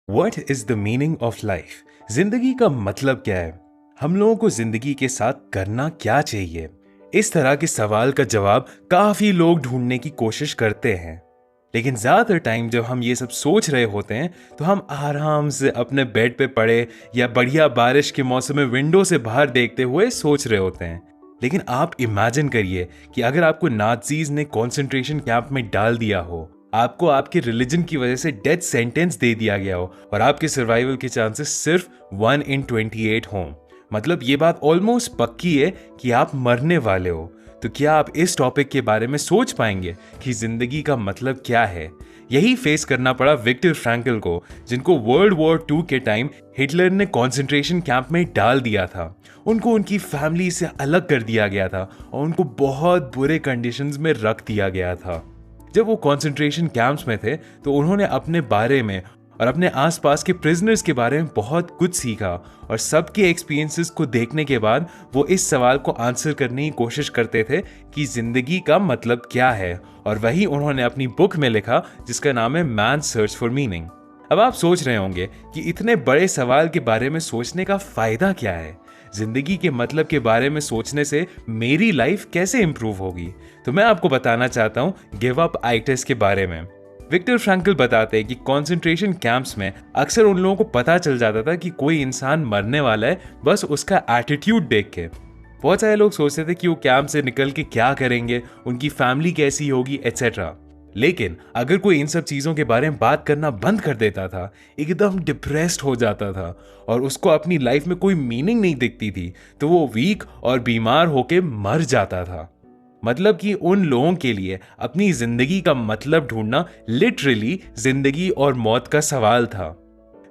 What is the meaning of life? जिंदगी का मतलब क्या है? हम लोगों को जिंदगी के साथ करना क्या चाहिए? इस तरह के सवाल का जवाब काफी लोग ढूंढने की कोशिश करते हैं, लेकिन ज्यादातर टाइम जब हम ये सब सोच रहे होते हैं तो हम आराम से अपने बेड पे पड़े या बढ़िया बारिश के मौसम में विंडो से बाहर देखते हुए सोच रहे होते हैं। लेकिन आप इमेजिन करिए कि अगर आपको नाज़ीज ने कॉन्सेंट्रेशन कैंप में डाल दिया हो, आपको आपके रिलीजन की वजह से डेथ सेंटेंस दे दिया गया हो और आपके सर्वाइवल के चांसेस सिर्फ 1 in 28 हों। मतलब ये बात ऑलमोस्ट पक्की है कि आप मरने वाले हो। तो क्या आप इस टॉपिक के बारे में सोच पाएंगे कि जिंदगी का मतलब क्या है? यही फेस करना पड़ा विक्टर फ्रैंकल को, जिनको वर्ल्ड वॉर 2 के टाइम हिटलर ने कॉन्सेंट्रेशन कैंप में डाल दिया था। उनको उनकी फैमिली से अलग कर दिया गया था और उनको बहुत बुरे कंडीशंस में रख दिया गया था। जब वो कॉन्सेंट्रेशन कैंप्स में थे तो उन्होंने अपने बारे में और अपने आसपास के प्रिजनर्स के बारे में बहुत कुछ सीखा और सबके एक्सपीरियंसेस को देखने के बाद वो इस सवाल को आंसर करने की कोशिश करते थे कि जिंदगी का मतलब क्या है, और वही उन्होंने अपनी बुक में लिखा जिसका नाम है मैन सर्च फॉर मीनिंग। अब आप सोच रहे होंगे कि इतने बड़े सवाल के बारे में सोचने का फायदा क्या है? जिंदगी के मतलब के बारे में सोचने से मेरी लाइफ कैसे इंप्रूव होगी? तो मैं आपको बताना चाहता हूं गिव अप आइटिस के बारे में। विक्टर फ्रैंकल बताते हैं कि कंसंट्रेशन कैंप्स में अक्सर उन लोगों को पता चल जाता था कि कोई इंसान मरने वाला है बस उसका एटीट्यूड देख के। बहुत सारे लोग सोचते थे कि वो कैंप से निकल के क्या करेंगे, उनकी फैमिली कैसी होगी, एटसेट्रा। लेकिन अगर कोई इन सब चीजों के बारे में बात करना बंद कर देता था, एकदम डिप्रेस्ड हो जाता था और उसको अपनी लाइफ में कोई मीनिंग नहीं दिखती थी, तो वो वीक और बीमार होके मर जाता था। मतलब कि उन लोगों के लिए अपनी जिंदगी का मतलब ढूंढना लिटरली जिंदगी और मौत का सवाल था।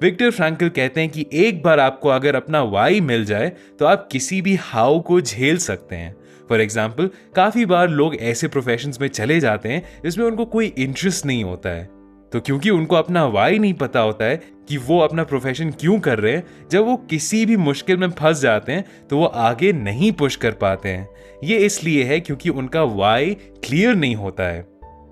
विक्टर फ्रैंकल कहते हैं कि एक बार आपको अगर अपना वाई मिल जाए तो आप किसी भी हाउ को झेल सकते हैं। फॉर एग्जाम्पल, काफी बार लोग ऐसे प्रोफेशंस में चले जाते हैं जिसमें उनको कोई इंटरेस्ट नहीं होता है, तो क्योंकि उनको अपना वाई नहीं पता होता है कि वो अपना प्रोफेशन क्यों कर रहे हैं, जब वो किसी भी मुश्किल में फंस जाते हैं तो वो आगे नहीं पुश कर पाते हैं। ये इसलिए है क्योंकि उनका वाई क्लियर नहीं होता है,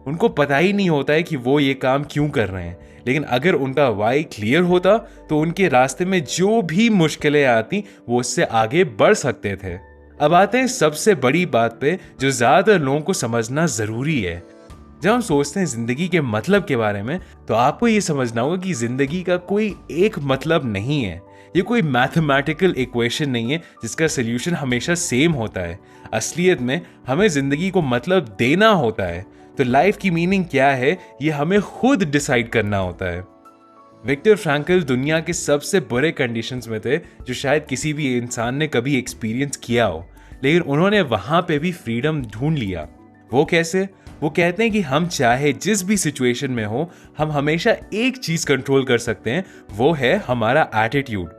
उनको पता ही नहीं होता है कि वो ये काम क्यों कर रहे हैं। लेकिन अगर उनका वाई क्लियर होता तो उनके रास्ते में जो भी मुश्किलें आती वो उससे आगे बढ़ सकते थे। अब आते हैं सबसे बड़ी बात पे जो ज्यादातर लोगों को समझना जरूरी है। जब हम सोचते हैं जिंदगी के मतलब के बारे में तो आपको ये समझना होगा कि जिंदगी का कोई एक मतलब नहीं है। ये कोई मैथमेटिकल इक्वेशन नहीं है जिसका सोल्यूशन हमेशा सेम होता है। असलियत में हमें जिंदगी को मतलब देना होता है। तो लाइफ की मीनिंग क्या है ये हमें खुद डिसाइड करना होता है। विक्टर फ्रैंकल दुनिया के सबसे बुरे कंडीशंस में थे जो शायद किसी भी इंसान ने कभी एक्सपीरियंस किया हो, लेकिन उन्होंने वहां पे भी फ्रीडम ढूंढ लिया। वो कैसे? वो कहते हैं कि हम चाहे जिस भी सिचुएशन में हो, हम हमेशा एक चीज कंट्रोल कर सकते हैं, वो है हमारा एटीट्यूड।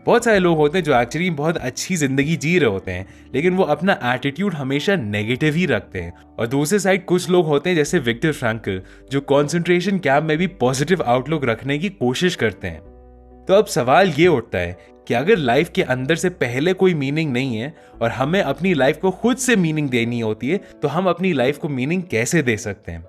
बहुत सारे लोग होते हैं जो एक्चुअली बहुत अच्छी जिंदगी जी रहे होते हैं, लेकिन वो अपना एटीट्यूड हमेशा नेगेटिव ही रखते हैं। और दूसरे साइड कुछ लोग होते हैं जैसे विक्टर फ्रैंकल, जो कॉन्सेंट्रेशन कैंप में भी पॉजिटिव आउटलुक रखने की कोशिश करते हैं। तो अब सवाल ये उठता है कि अगर लाइफ के अंदर से पहले कोई मीनिंग नहीं है और हमें अपनी लाइफ को खुद से मीनिंग देनी होती है, तो हम अपनी लाइफ को मीनिंग कैसे दे सकते हैं?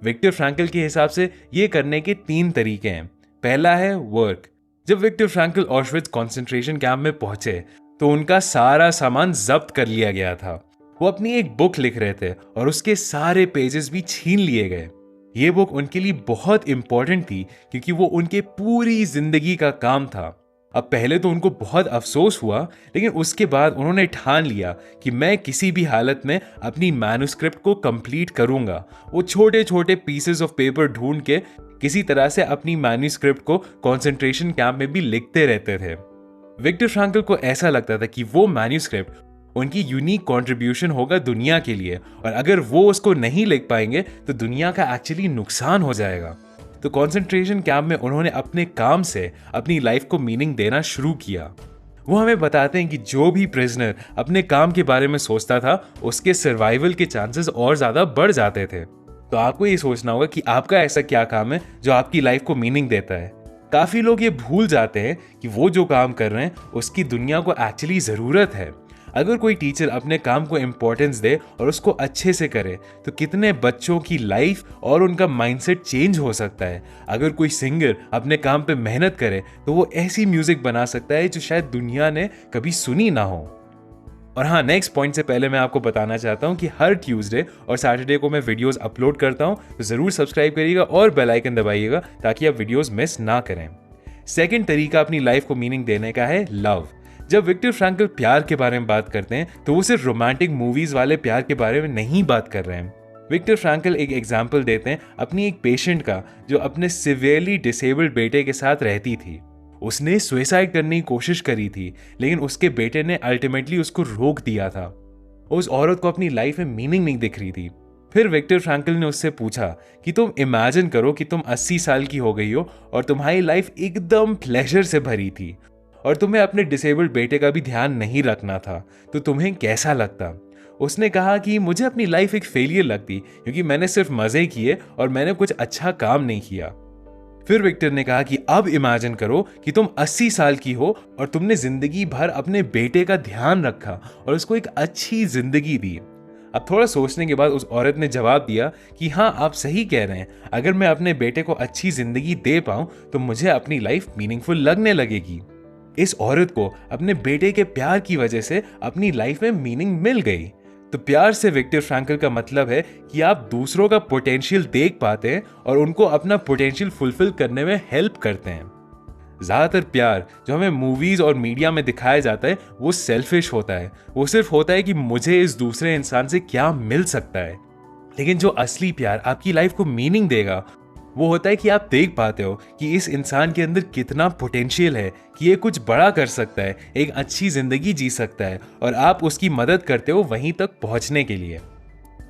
विक्टर फ्रैंकल के हिसाब से ये करने के 3 तरीके हैं। पहला है वर्क। जब विक्टर फ्रैंकल ऑशविट्ज कॉन्सेंट्रेशन कैंप में पहुंचे तो उनका सारा सामान जब्त कर लिया गया था। वो अपनी एक बुक लिख रहे थे और उसके सारे पेजेस भी छीन लिए गए। ये बुक उनके लिए बहुत इंपॉर्टेंट थी क्योंकि वो उनके पूरी जिंदगी का काम था। अब पहले तो उनको बहुत अफसोस हुआ, लेकिन उसके बाद उन्होंने ठान लिया कि मैं किसी भी हालत में अपनी मैन्युस्क्रिप्ट को कंप्लीट करूंगा। वो छोटे छोटे पीसेस ऑफ पेपर ढूंढ के किसी तरह से अपनी मैन्युस्क्रिप्ट को कॉन्सेंट्रेशन कैंप में भी लिखते रहते थे। विक्टर फ्रैंकल को ऐसा लगता था कि वो मैन्युस्क्रिप्ट उनकी यूनिक कंट्रीब्यूशन होगा दुनिया के लिए, और अगर वो उसको नहीं लिख पाएंगे तो दुनिया का एक्चुअली नुकसान हो जाएगा। तो कॉन्सेंट्रेशन कैंप में उन्होंने अपने काम से अपनी लाइफ को मीनिंग देना शुरू किया। वो हमें बताते हैं कि जो भी प्रिजनर अपने काम के बारे में सोचता था उसके सर्वाइवल के चांसेस और ज्यादा बढ़ जाते थे। तो आपको ये सोचना होगा कि आपका ऐसा क्या काम है जो आपकी लाइफ को मीनिंग देता है। काफी लोग ये भूल जाते हैं कि वो जो काम कर रहे हैं उसकी दुनिया को एक्चुअली जरूरत है। अगर कोई टीचर अपने काम को इम्पोर्टेंस दे और उसको अच्छे से करे तो कितने बच्चों की लाइफ और उनका माइंडसेट चेंज हो सकता है। अगर कोई सिंगर अपने काम पे मेहनत करे तो वो ऐसी म्यूजिक बना सकता है जो शायद दुनिया ने कभी सुनी ना हो। और हाँ, नेक्स्ट पॉइंट से पहले मैं आपको बताना चाहता हूँ कि हर ट्यूसडे और सैटरडे को मैं वीडियोस अपलोड करता हूँ, तो ज़रूर सब्सक्राइब करिएगा और बेल आइकन दबाइएगा ताकि आप वीडियोस मिस ना करें। सेकंड तरीका अपनी लाइफ को मीनिंग देने का है लव। जब विक्टर फ्रैंकल प्यार के बारे में बात करते हैं तो वो सिर्फ रोमांटिक मूवीज वाले प्यार के बारे में नहीं बात कर रहे हैं। विक्टर फ्रैंकल एक एग्जाम्पल देते हैं अपनी एक पेशेंट का जो अपने सिवियरली डिसेबल्ड बेटे के साथ रहती थी। उसने सुसाइड करने की कोशिश करी थी, लेकिन उसके बेटे ने अल्टीमेटली उसको रोक दिया था। उस औरत को अपनी लाइफ में मीनिंग नहीं दिख रही थी। फिर विक्टर फ्रैंकल ने उससे पूछा कि तुम इमेजिन करो कि तुम 80 साल की हो गई हो और तुम्हारी लाइफ एकदम प्लेजर से भरी थी और तुम्हें अपने डिसेबल्ड बेटे का भी ध्यान नहीं रखना था, तो तुम्हें कैसा लगता? उसने कहा कि मुझे अपनी लाइफ एक फेलियर लगती क्योंकि मैंने सिर्फ मजे किए और मैंने कुछ अच्छा काम नहीं किया। फिर विक्टर ने कहा कि अब इमेजिन करो कि तुम 80 साल की हो और तुमने जिंदगी भर अपने बेटे का ध्यान रखा और उसको एक अच्छी जिंदगी दी। अब थोड़ा सोचने के बाद उस औरत ने जवाब दिया कि हाँ, आप सही कह रहे हैं, अगर मैं अपने बेटे को अच्छी जिंदगी दे पाऊं तो मुझे अपनी लाइफ मीनिंगफुल लगने लगेगी। इस औरत को अपने बेटे के प्यार की वजह से अपनी लाइफ में मीनिंग मिल गई। तो प्यार से विक्टर फ्रैंकल का मतलब है कि आप दूसरों का पोटेंशियल देख पाते हैं और उनको अपना पोटेंशियल फुलफिल करने में हेल्प करते हैं। ज्यादातर प्यार जो हमें मूवीज और मीडिया में दिखाया जाता है वो सेल्फिश होता है। वो सिर्फ होता है कि मुझे इस दूसरे इंसान से क्या मिल सकता है। लेकिन जो असली प्यार आपकी लाइफ को मीनिंग देगा वो होता है कि आप देख पाते हो कि इस इंसान के अंदर कितना पोटेंशियल है, कि ये कुछ बड़ा कर सकता है, एक अच्छी जिंदगी जी सकता है और आप उसकी मदद करते हो वहीं तक पहुंचने के लिए।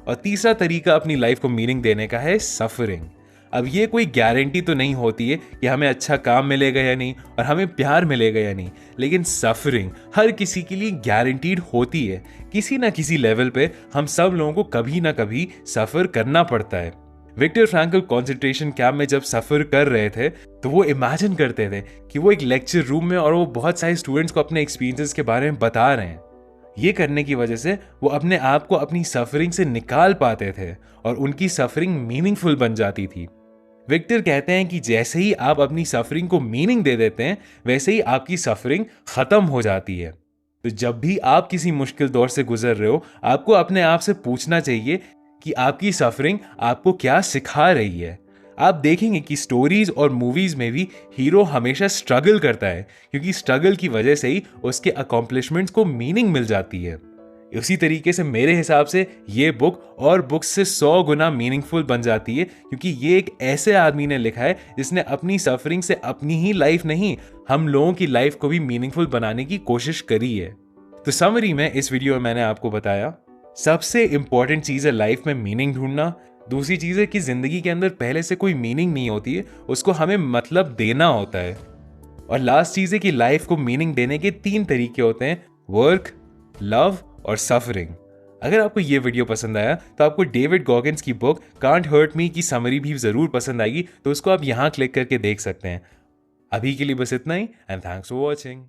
और तीसरा तरीका अपनी लाइफ को मीनिंग देने का है सफरिंग। अब ये कोई गारंटी तो नहीं होती है कि हमें अच्छा काम मिलेगा या नहीं और हमें प्यार मिलेगा या नहीं, लेकिन सफरिंग हर किसी के लिए गारंटीड होती है। किसी ना किसी लेवल पे हम सब लोगों को कभी ना कभी सफर करना पड़ता है। विक्टर फ्रैंकल कंसंट्रेशन कैंप में जब सफर कर रहे थे तो वो इमेजिन करते थे कि वो एक लेक्चर रूम में और वो बहुत सारे स्टूडेंट्स को अपने एक्सपीरियंसेस के बारे में बता रहे हैं। ये करने की वजह से वो अपने आप को अपनी सफरिंग से निकाल पाते थे और उनकी सफरिंग मीनिंगफुल बन जाती थी। विक्टर कहते हैं कि जैसे ही आप अपनी सफरिंग को मीनिंग दे देते हैं वैसे ही आपकी सफरिंग खत्म हो जाती है। तो जब भी आप किसी मुश्किल दौर से गुजर रहे हो, आपको अपने आप से पूछना चाहिए कि आपकी सफरिंग आपको क्या सिखा रही है। आप देखेंगे कि स्टोरीज और मूवीज में भी हीरो हमेशा स्ट्रगल करता है क्योंकि स्ट्रगल की वजह से ही उसके अकॉम्प्लिशमेंट्स को मीनिंग मिल जाती है। उसी तरीके से मेरे हिसाब से ये बुक और बुक्स से 100 गुना मीनिंगफुल बन जाती है क्योंकि ये एक ऐसे आदमी ने लिखा है जिसने अपनी सफरिंग से अपनी ही लाइफ नहीं, हम लोगों की लाइफ को भी मीनिंगफुल बनाने की कोशिश करी है। तो समरी में इस वीडियो में मैंने आपको बताया सबसे इंपॉर्टेंट चीज है लाइफ में मीनिंग ढूंढना। दूसरी चीज है कि जिंदगी के अंदर पहले से कोई मीनिंग नहीं होती है, उसको हमें मतलब देना होता है। और लास्ट चीज है कि लाइफ को मीनिंग देने के 3 तरीके होते हैं, वर्क, लव और सफरिंग। अगर आपको ये वीडियो पसंद आया तो आपको डेविड गॉगिन्स की बुक कांट हर्ट मी की समरी भी जरूर पसंद आएगी, तो उसको आप यहाँ क्लिक करके देख सकते हैं। अभी के लिए बस इतना ही एंड थैंक्स फॉर वॉचिंग।